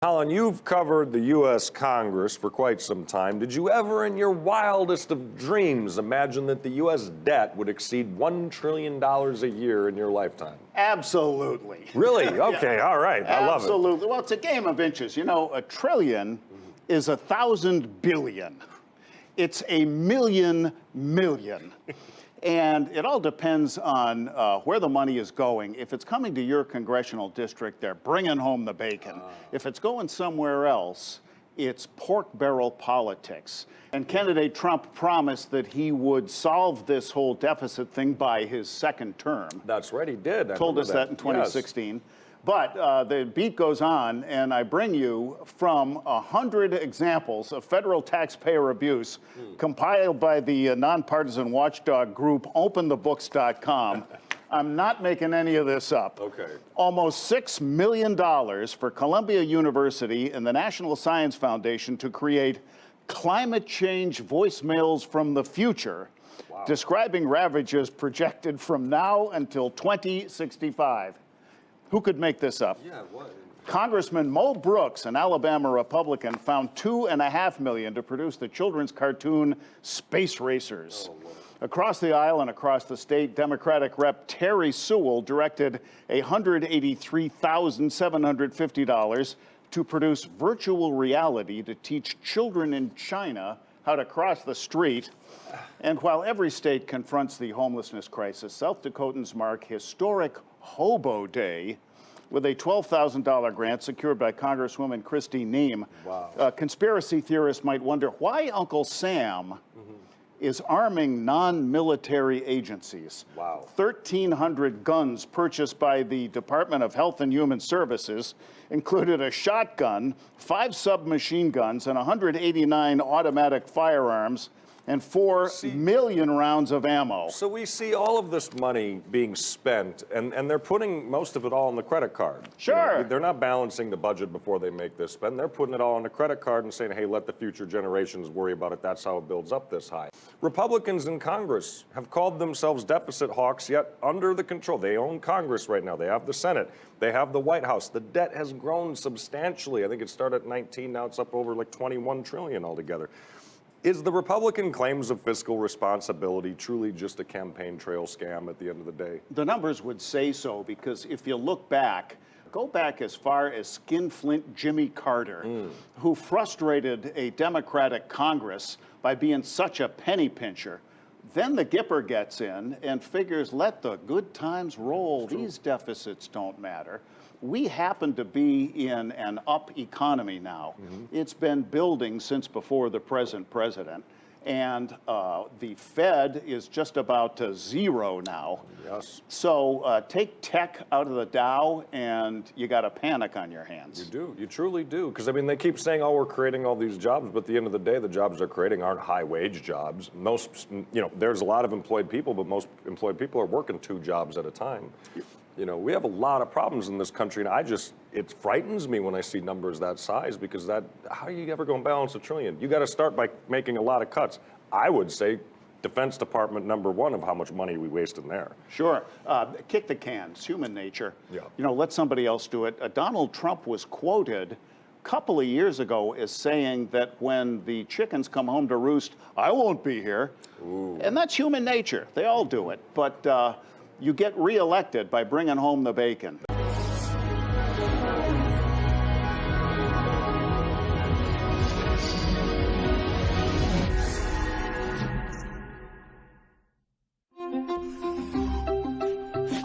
Holland, you've covered the U.S. Congress for quite some time. Did you ever, in your wildest of dreams, imagine that the U.S. debt would exceed $1 trillion a year in your lifetime? Absolutely. Really? Okay, yeah. All right. I love it. Absolutely. Well, it's a game of inches. You know, a trillion is 1,000 billion. It's a million. And it all depends on where the money is going. If it's coming to your congressional district, they're bringing home the bacon. If it's going somewhere else, it's pork barrel politics. And candidate Trump promised that he would solve this whole deficit thing by his second term. That's right, he did. Told us that in 2016. Yes. But the beat goes on, and I bring you from 100 examples of federal taxpayer abuse compiled by the nonpartisan watchdog group OpenTheBooks.com. I'm not making any of this up. Okay. Almost $6 million for Columbia University and the National Science Foundation to create climate change voicemails from the future, describing ravages projected from now until 2065. Who could make this up? Yeah, what? Congressman Mo Brooks, an Alabama Republican, found $2.5 million to produce the children's cartoon Space Racers. Across the aisle and across the state, Democratic Rep. Terry Sewell directed $183,750 to produce virtual reality to teach children in China how to cross the street. And while every state confronts the homelessness crisis, South Dakotans mark historic Hobo Day with a $12,000 grant secured by Congresswoman Christy Neem. Wow. Conspiracy theorists might wonder why Uncle Sam is arming non-military agencies. Wow. 1,300 guns purchased by the Department of Health and Human Services included a shotgun, 5 submachine guns, and 189 automatic firearms, and 4 million rounds of ammo. So we see all of this money being spent, and they're putting most of it all on the credit card. Sure. You know, they're not balancing the budget before they make this spend. They're putting it all on the credit card and saying, hey, let the future generations worry about it. That's how it builds up this high. Republicans in Congress have called themselves deficit hawks, yet under the control. They own Congress right now. They have the Senate. They have the White House. The debt has grown substantially. I think it started at 19, now it's up over like 21 trillion altogether. Is the Republican claims of fiscal responsibility truly just a campaign trail scam at the end of the day? The numbers would say so, because if you look back, go back as far as skinflint Jimmy Carter, who frustrated a Democratic Congress by being such a penny pincher. Then the Gipper gets in and figures, let the good times roll. These deficits don't matter. We happen to be in an up economy now. It's been building since before the present president. And the Fed is just about to zero now. Yes. So take tech out of the Dow, and you got a panic on your hands. You do. You truly do. Because, I mean, they keep saying, oh, we're creating all these jobs, but at the end of the day, the jobs they're creating aren't high-wage jobs. Most, you know, there's a lot of employed people, but most employed people are working 2 jobs at a time. You know, we have a lot of problems in this country, and it frightens me when I see numbers that size, because how are you ever going to balance $1 trillion? You got to start by making a lot of cuts. I would say Defense Department #1 of how much money we waste in there. Sure. Kick the can. It's human nature. Yeah. You know, let somebody else do it. Donald Trump was quoted a couple of years ago as saying that when the chickens come home to roost, I won't be here. Ooh. And that's human nature. They all do it. But you get reelected by bringing home the bacon.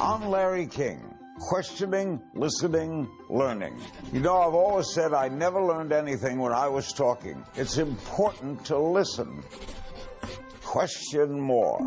I'm Larry King, questioning, listening, learning. You know, I've always said I never learned anything when I was talking. It's important to listen. Question more.